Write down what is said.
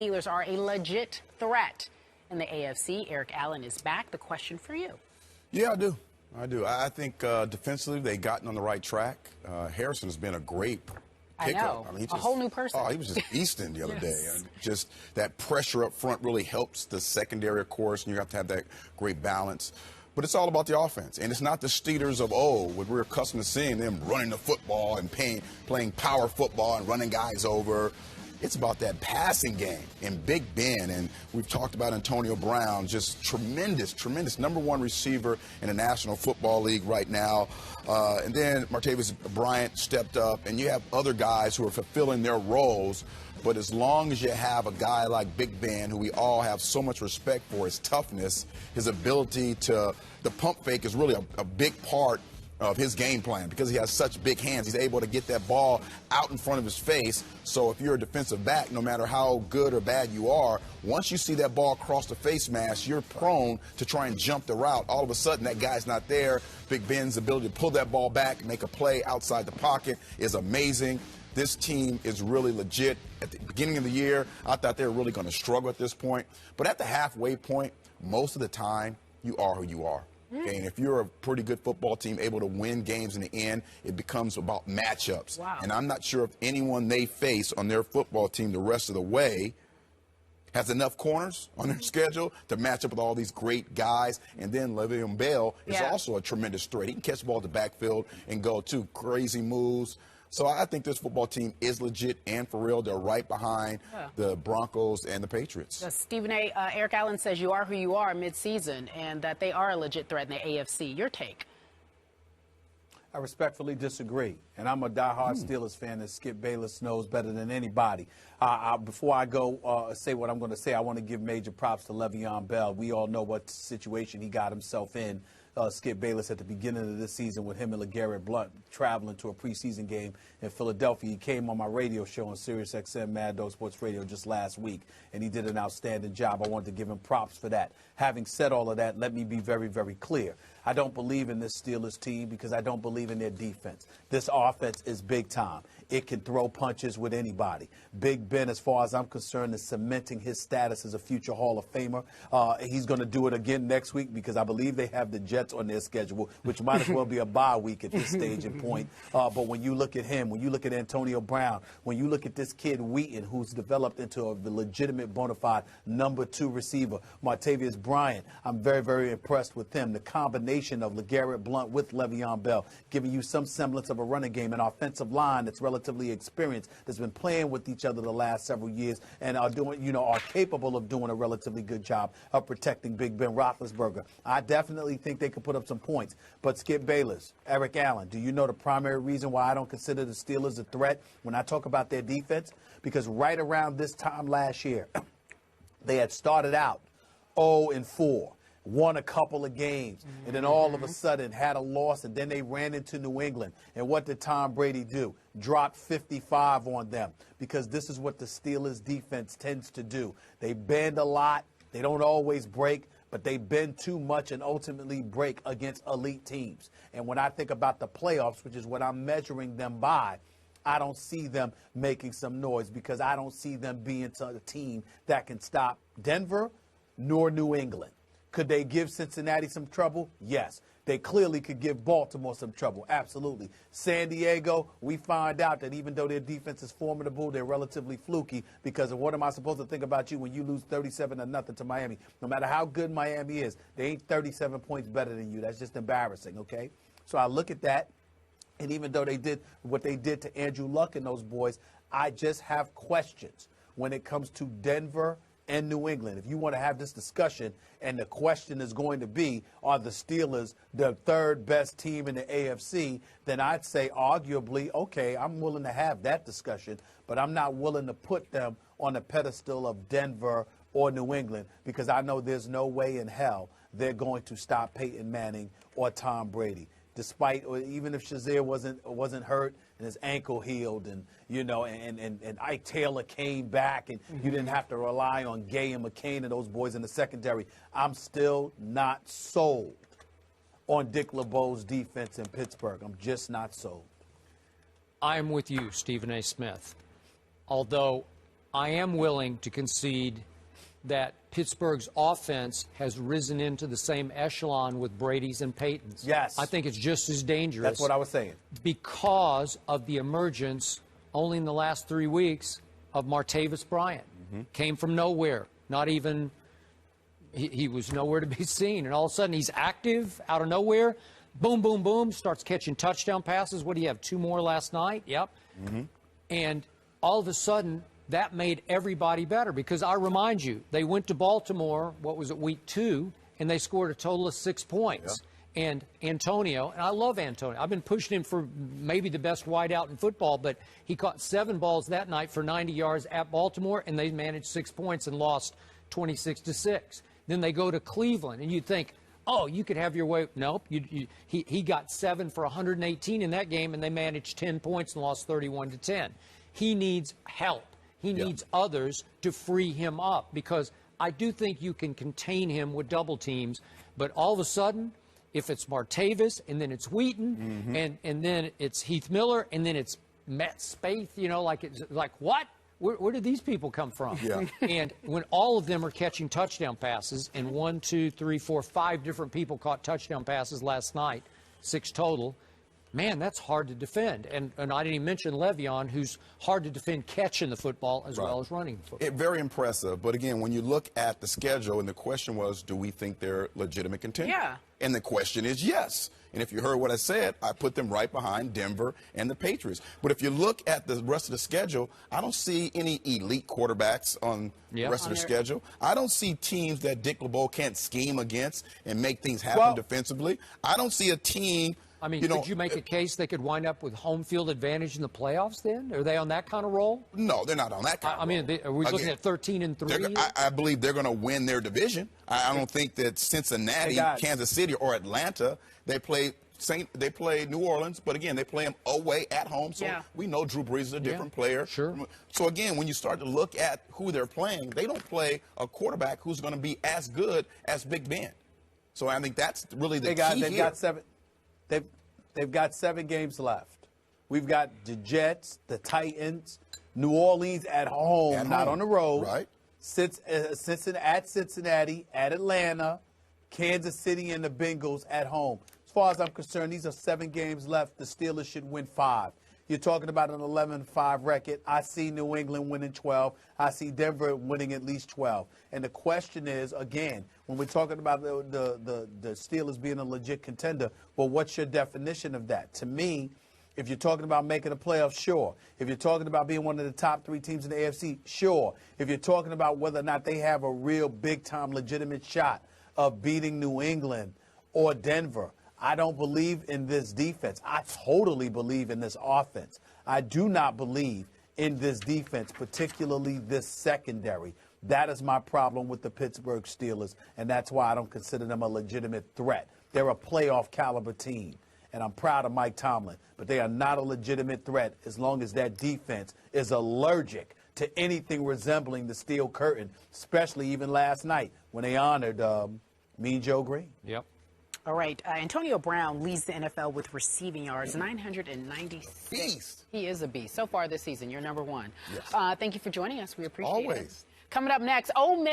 Steelers are a legit threat. In the AFC, Eric Allen is back. The question for you. Yeah, I do. I think defensively they've gotten on the right track. Harrison has been a great I know. I mean, a whole new person. Oh, he was just beasting the other Yes. day. And just that pressure up front really helps the secondary, of course, and you have to have that great balance. But it's all about the offense. And it's not the Steelers of old, what we're accustomed to seeing them running the football and playing power football and running guys over. It's about that passing game and Big Ben. And we've talked about Antonio Brown, just tremendous #1 receiver in the National Football League right now. And then Martavis Bryant stepped up, and you have other guys who are fulfilling their roles. But as long as you have a guy like Big Ben, who we all have so much respect for, his toughness, his ability to, the pump fake is really a big part of his game plan because he has such big hands. He's able to get that ball out in front of his face. So if you're a defensive back, no matter how good or bad you are, once you see that ball cross the face mask, you're prone to try and jump the route. All of a sudden, that guy's not there. Big Ben's ability to pull that ball back and make a play outside the pocket is amazing. This team is really legit. At the beginning of the year, I thought they were really going to struggle at this point. But at the halfway point, most of the time, you are who you are. Okay, and if you're a pretty good football team able to win games in the end, it becomes about matchups. Wow. And I'm not sure if anyone they face on their football team the rest of the way has enough corners on their schedule to match up with all these great guys. And then Le'Veon Bell is also a tremendous threat. He can catch the ball at the backfield and go to crazy moves. So I think this football team is legit and for real. They're right behind the Broncos and the Patriots. Stephen A. Eric Allen says you are who you are midseason and that they are a legit threat in the AFC. Your take? I respectfully disagree. And I'm a diehard Steelers fan that Skip Bayless knows better than anybody. Before I go say what I'm going to say, I want to give major props to Le'Veon Bell. We all know what situation he got himself in. Skip Bayless at the beginning of this season with him and LeGarrette Blount traveling to a preseason game in Philadelphia. He came on my radio show on Sirius XM Mad Dog Sports Radio just last week, and he did an outstanding job. I wanted to give him props for that. Having said all of that, let me be very, very clear. I don't believe in this Steelers team because I don't believe in their defense. This offense is big time. It can throw punches with anybody. Big Ben, as far as I'm concerned, is cementing his status as a future Hall of Famer. He's going to do it again next week because I believe they have the Jets on their schedule, which might as well be a bye week at this stage and point. But when you look at him, when you look at Antonio Brown, when you look at this kid Wheaton, who's developed into a legitimate bona fide #2 receiver, Martavis Bryant, I'm very, very impressed with him. The combination of LeGarrette Blount with Le'Veon Bell, giving you some semblance of a running game, an offensive line that's relatively experienced, that's been playing with each other the last several years, and are doing, are capable of doing a relatively good job of protecting Big Ben Roethlisberger. I definitely think they could put up some points. But Skip Bayless, Eric Allen, do you know the primary reason why I don't consider the Steelers a threat when I talk about their defense? Because right around this time last year, they had started out 0-4. Won a couple of games, and then all of a sudden had a loss, and then they ran into New England. And what did Tom Brady do? Dropped 55 on them, because this is what the Steelers defense tends to do. They bend a lot. They don't always break, but they bend too much and ultimately break against elite teams. And when I think about the playoffs, which is what I'm measuring them by, I don't see them making some noise because I don't see them being a team that can stop Denver nor New England. Could they give Cincinnati some trouble? Yes. They clearly could give Baltimore some trouble. Absolutely. San Diego, we find out that even though their defense is formidable, they're relatively fluky because of what am I supposed to think about you when you lose 37-0 to Miami? No matter how good Miami is, they ain't 37 points better than you. That's just embarrassing, okay? So I look at that, and even though they did what they did to Andrew Luck and those boys, I just have questions when it comes to Denver and New England. If you want to have this discussion, and the question is going to be, are the Steelers the third best team in the AFC, then I'd say arguably, okay, I'm willing to have that discussion, but I'm not willing to put them on the pedestal of Denver or New England because I know there's no way in hell they're going to stop Peyton Manning or Tom Brady. Despite, or even if Shazier wasn't hurt and his ankle healed, and and Ike Taylor came back, and you didn't have to rely on Gay and McCain and those boys in the secondary, I'm still not sold on Dick LeBeau's defense in Pittsburgh. I'm just not sold. I am with you, Stephen A. Smith. Although I am willing to concede that Pittsburgh's offense has risen into the same echelon with Brady's and Peyton's. Yes. I think it's just as dangerous. That's what I was saying. Because of the emergence, only in the last 3 weeks, of Martavis Bryant. Came from nowhere. Not even, he was nowhere to be seen. And all of a sudden, he's active out of nowhere. Boom, boom, boom, starts catching touchdown passes. What do you have, 2 more last night? Yep. And all of a sudden, that made everybody better because I remind you, they went to Baltimore, what was it, week 2, and they scored a total of 6 points. Yeah. And Antonio, and I love Antonio. I've been pushing him for maybe the best wideout in football, but he caught 7 balls that night for 90 yards at Baltimore, and they managed 6 points and lost 26-6. Then they go to Cleveland, and you'd think, oh, you could have your way. Nope. He got 7 for 118 in that game, and they managed 10 points and lost 31-10. He needs help. He needs others to free him up because I do think you can contain him with double teams, but all of a sudden, if it's Martavis and then it's Wheaton and then it's Heath Miller and then it's Matt Spaeth, you know, like what? Where did these people come from? Yeah. And when all of them are catching touchdown passes, and 1, 2, 3, 4, 5 different people caught touchdown passes last night, 6 total, man, that's hard to defend. And I didn't even mention Le'Veon, who's hard to defend catching the football as well as running the football. Very impressive. But again, when you look at the schedule, and the question was, do we think they're legitimate contenders? Yeah. And the question is yes. And if you heard what I said, I put them right behind Denver and the Patriots. But if you look at the rest of the schedule, I don't see any elite quarterbacks on the rest of the schedule. I don't see teams that Dick LeBeau can't scheme against and make things happen defensively. I don't see a team. I mean, could you make a case they could wind up with home field advantage in the playoffs then? Are they on that kind of roll? No, they're not on that kind of roll. I mean, are we looking at 13-3? I believe they're going to win their division. I don't think that Cincinnati, Kansas City, or Atlanta, they play New Orleans, but again, they play them away at home. So we know Drew Brees is a different player. Sure. So again, when you start to look at who they're playing, they don't play a quarterback who's going to be as good as Big Ben. So I think that's really the key here. They've got 7. They've got 7 games left. We've got the Jets, the Titans, New Orleans at home, not on the road. Right. At Cincinnati, at Atlanta, Kansas City, and the Bengals at home. As far as I'm concerned, these are 7 games left. The Steelers should win 5. You're talking about an 11-5 record. I see New England winning 12. I see Denver winning at least 12. And the question is, again, when we're talking about the Steelers being a legit contender, well, what's your definition of that? To me, if you're talking about making the playoffs, sure. If you're talking about being one of the top 3 teams in the AFC, sure. If you're talking about whether or not they have a real big-time legitimate shot of beating New England or Denver, I don't believe in this defense. I totally believe in this offense. I do not believe in this defense, particularly this secondary. That is my problem with the Pittsburgh Steelers, and that's why I don't consider them a legitimate threat. They're a playoff caliber team, and I'm proud of Mike Tomlin, but they are not a legitimate threat as long as that defense is allergic to anything resembling the Steel Curtain, especially even last night when they honored Mean Joe Green. Yep. All right. Antonio Brown leads the NFL with receiving yards, 996. Beast. He is a beast. So far this season, you're number 1. Yes. Thank you for joining us. We appreciate it. Always. Coming up next, Ole Miss.